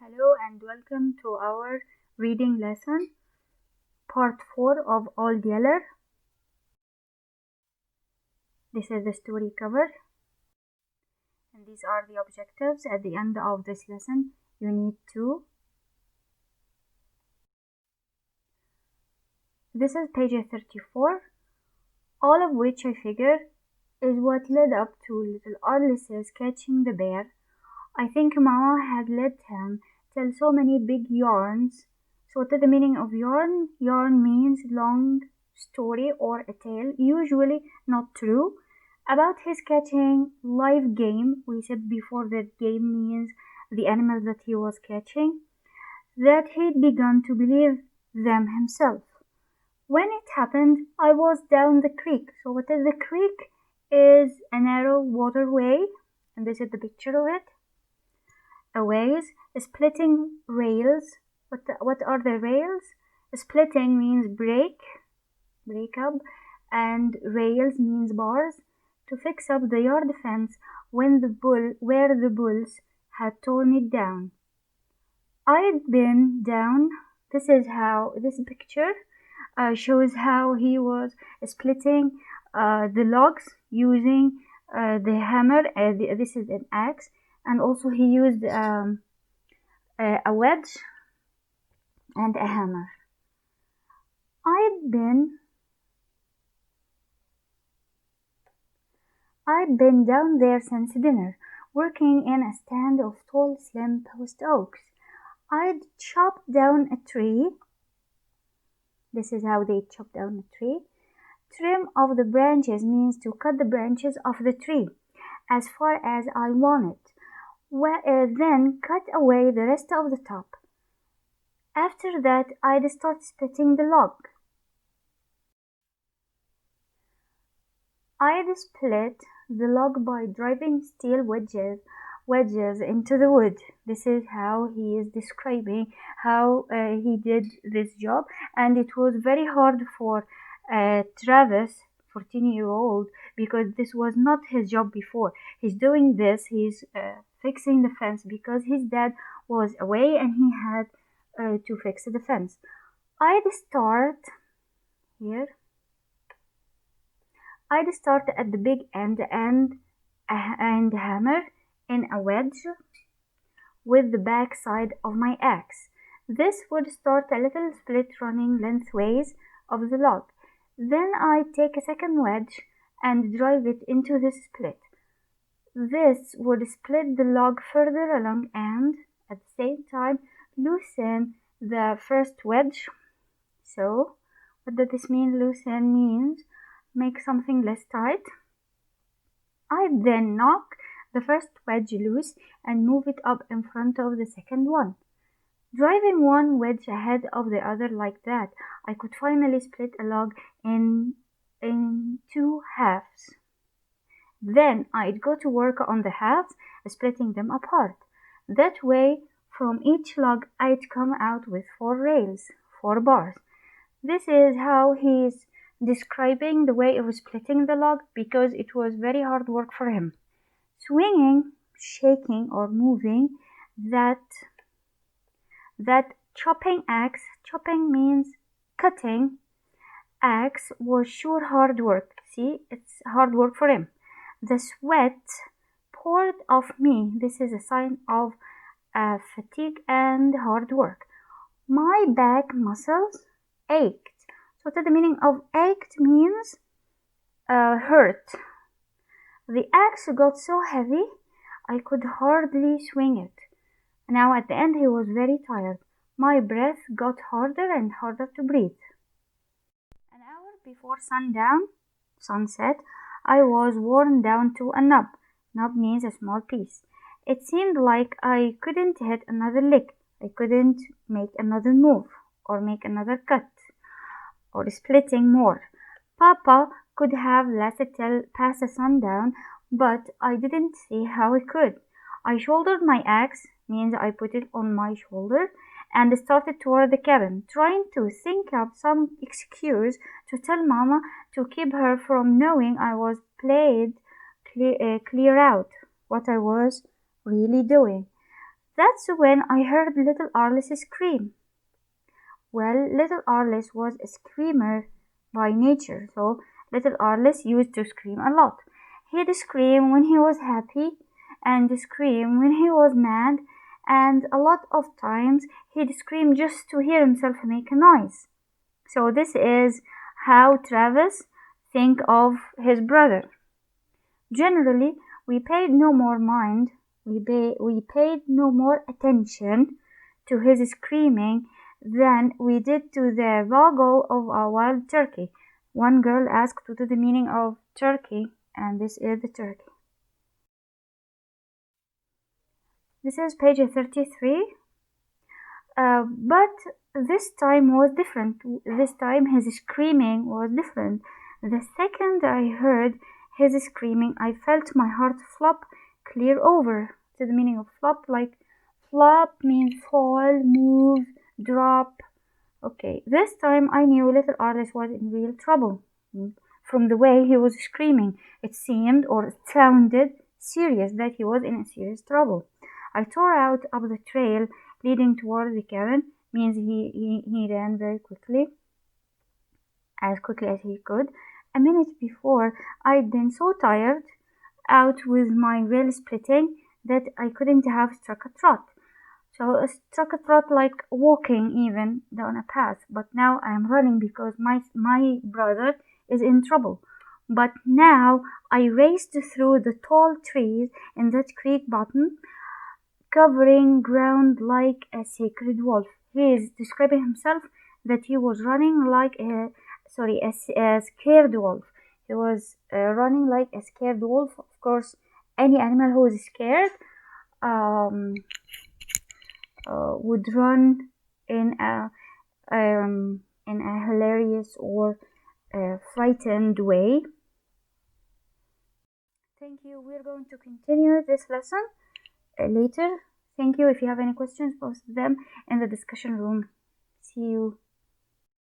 Hello and welcome to our reading lesson, part 4 of Old Yeller. This is the story cover, and these are the objectives at the end of this lesson. You need to. This is page 34, all of which I figure is what led up to little Arliss catching the bear. I think Mama had let him tell so many big yarns. So what is the meaning of yarn? Yarn means long story or a tale, usually not true, about his catching live game. We said before that game means the animals that he was catching, that he'd begun to believe them himself. When it happened, I was down the creek. So what is the creek? Is a narrow waterway, and this is the picture of it. A ways, splitting rails. What are the rails? Splitting means break up, and rails means bars, to fix up the yard fence where the bulls had torn it down. I'd been down. This picture shows how he was splitting the logs using the hammer. This is an axe, and also he used a wedge and a hammer. I'd been down there since dinner, working in a stand of tall, slim post oaks. I'd chopped down a tree. This is how they chop down a tree. Trim of the branches means to cut the branches of the tree as far as I want it. Then cut away the rest of the top. After that, I'd start splitting the log. I'd split the log by driving steel wedges into the wood. This is how he is describing how he did this job, and it was very hard for Travis, 14-year-old, because this was not his job before. He's doing this, he's fixing the fence because his dad was away and he had to fix the fence. I'd start at the big end and hammer in a wedge with the back side of my axe. This would start a little split running lengthways of the log. Then I'd take a second wedge and drive it into the split. This would split the log further along and, at the same time, loosen the first wedge. So, what does this mean? Loosen means make something less tight. I'd then knock the first wedge loose and move it up in front of the second one. Driving one wedge ahead of the other like that, I could finally split a log in two halves. Then I'd go to work on the halves, splitting them apart. That way, from each log, I'd come out with 4 rails, 4 bars. This is how he's describing the way of splitting the log, because it was very hard work for him. Swinging, shaking, or moving that chopping axe, chopping means cutting, axe was sure hard work. See, it's hard work for him. The sweat poured off me. This is a sign of fatigue and hard work. My back muscles ached. So what the meaning of ached means hurt. The axe got so heavy I could hardly swing it. Now at the end he was very tired. My breath got harder and harder to breathe. An hour before sunset, I was worn down to a nub. Nub means a small piece. It seemed like I couldn't hit another lick. I couldn't make another move, or make another cut, or splitting more. Papa could have lasted till past the sundown, but I didn't see how he could. I shouldered my axe, means I put it on my shoulder, and started toward the cabin, trying to think up some excuse to tell Mama to keep her from knowing I was clear out what I was really doing. That's when I heard little Arliss scream. Well, little Arliss was a screamer by nature, so little Arliss used to scream a lot. He'd scream when he was happy, and scream when he was mad, and a lot of times he'd scream just to hear himself make a noise. So this is how Travis think of his brother. Generally, we paid no more mind, we paid no more attention to his screaming than we did to the goggle of a wild turkey. One girl asked what is the meaning of turkey, and this is the turkey. This is page 33. But this time was different. This time his screaming was different. The second I heard his screaming, I felt my heart flop clear over. To the meaning of flop, like flop means fall, move, drop. Okay, this time I knew little Arliss was in real trouble. From the way he was screaming, it seemed or it sounded serious that he was in serious trouble. I tore out up the trail leading toward the cabin. Means he ran very quickly, as quickly as he could. A minute before, I'd been so tired out with my rail splitting that I couldn't have struck a trot. So I struck a trot like walking even down a path. But now I am running because my brother is in trouble. But now I raced through the tall trees in that creek bottom, covering ground like a sacred wolf. He is describing himself that he was running like a scared wolf. He was running like a scared wolf. Of course, any animal who is scared would run in a hilarious or frightened way. Thank you. We're going to continue this lesson later. Thank you. If you have any questions, post them in the discussion room. See you.